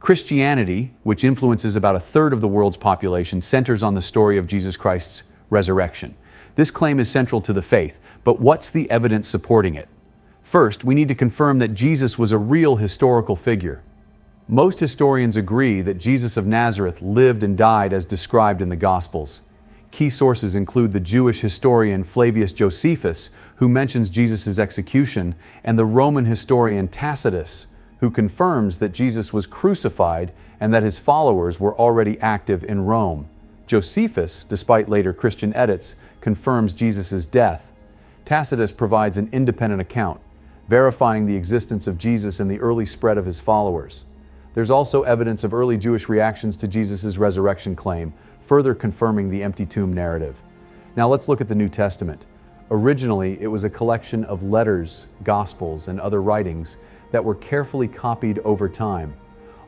Christianity, which influences about a third of the world's population, centers on the story of Jesus Christ's resurrection. This claim is central to the faith, but what's the evidence supporting it? First, we need to confirm that Jesus was a real historical figure. Most historians agree that Jesus of Nazareth lived and died as described in the Gospels. Key sources include the Jewish historian Flavius Josephus, who mentions Jesus' execution, and the Roman historian Tacitus, who confirms that Jesus was crucified and that his followers were already active in Rome. Josephus, despite later Christian edits, confirms Jesus' death. Tacitus provides an independent account, verifying the existence of Jesus and the early spread of his followers. There's also evidence of early Jewish reactions to Jesus' resurrection claim, further confirming the empty tomb narrative. Now let's look at the New Testament. Originally, it was a collection of letters, gospels, and other writings that were carefully copied over time.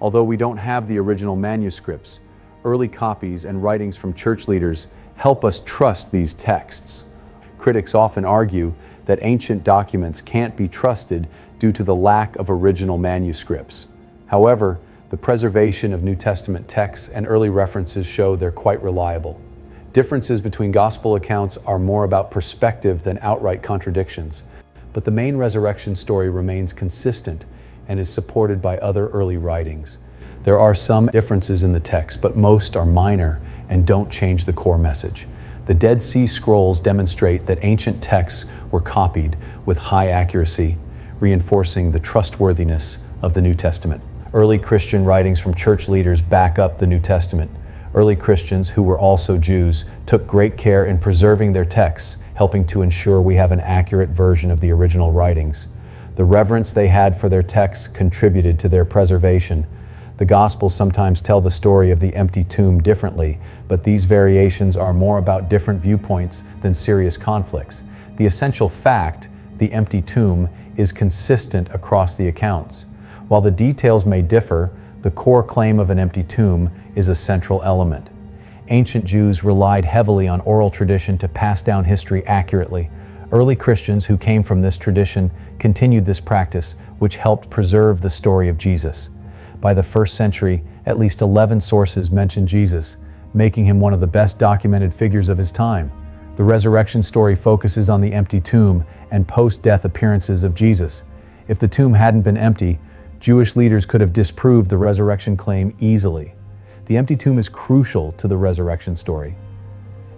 Although we don't have the original manuscripts, early copies and writings from church leaders help us trust these texts. Critics often argue that ancient documents can't be trusted due to the lack of original manuscripts. However, the preservation of New Testament texts and early references show they're quite reliable. Differences between gospel accounts are more about perspective than outright contradictions, but the main resurrection story remains consistent and is supported by other early writings. There are some differences in the text, but most are minor and don't change the core message. The Dead Sea Scrolls demonstrate that ancient texts were copied with high accuracy, reinforcing the trustworthiness of the New Testament. Early Christian writings from church leaders back up the New Testament. Early Christians, who were also Jews, took great care in preserving their texts, helping to ensure we have an accurate version of the original writings. The reverence they had for their texts contributed to their preservation. The Gospels sometimes tell the story of the empty tomb differently, but these variations are more about different viewpoints than serious conflicts. The essential fact, the empty tomb, is consistent across the accounts. While the details may differ, the core claim of an empty tomb is a central element. Ancient Jews relied heavily on oral tradition to pass down history accurately. Early Christians who came from this tradition continued this practice, which helped preserve the story of Jesus. By the 1st century, at least 11 sources mention Jesus, making him one of the best documented figures of his time. The resurrection story focuses on the empty tomb and post-death appearances of Jesus. If the tomb hadn't been empty, Jewish leaders could have disproved the resurrection claim easily. The empty tomb is crucial to the resurrection story.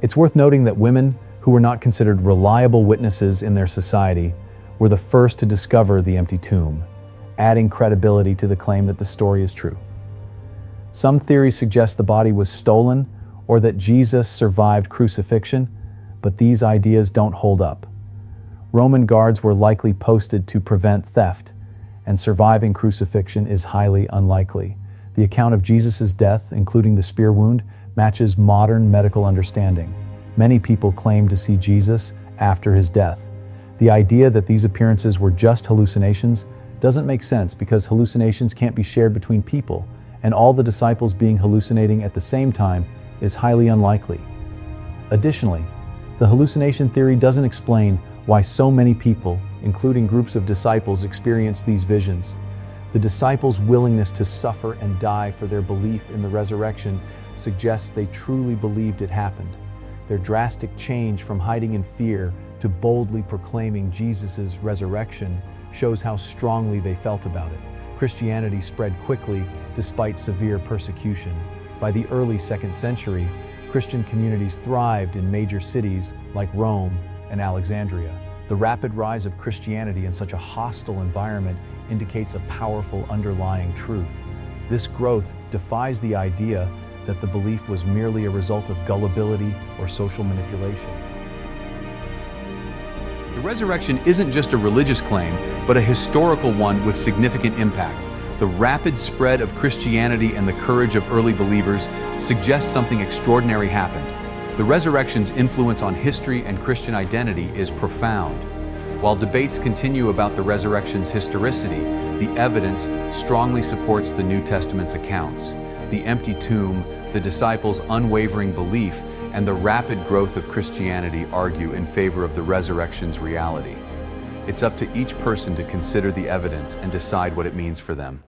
It's worth noting that women, who were not considered reliable witnesses in their society, were the first to discover the empty tomb, adding credibility to the claim that the story is true. Some theories suggest the body was stolen or that Jesus survived crucifixion, but these ideas don't hold up. Roman guards were likely posted to prevent theft, and surviving crucifixion is highly unlikely. The account of Jesus' death, including the spear wound, matches modern medical understanding. Many people claim to see Jesus after his death. The idea that these appearances were just hallucinations doesn't make sense because hallucinations can't be shared between people, and all the disciples being hallucinating at the same time is highly unlikely. Additionally, the hallucination theory doesn't explain why so many people, including groups of disciples, experience these visions. The disciples' willingness to suffer and die for their belief in the resurrection suggests they truly believed it happened. Their drastic change from hiding in fear to boldly proclaiming Jesus' resurrection shows how strongly they felt about it. Christianity spread quickly despite severe persecution. By the early 2nd century, Christian communities thrived in major cities like Rome and Alexandria. The rapid rise of Christianity in such a hostile environment indicates a powerful underlying truth. This growth defies the idea that the belief was merely a result of gullibility or social manipulation. The resurrection isn't just a religious claim, but a historical one with significant impact. The rapid spread of Christianity and the courage of early believers suggests something extraordinary happened. The resurrection's influence on history and Christian identity is profound. While debates continue about the resurrection's historicity, the evidence strongly supports the New Testament's accounts. The empty tomb, the disciples' unwavering belief, and the rapid growth of Christianity argue in favor of the resurrection's reality. It's up to each person to consider the evidence and decide what it means for them.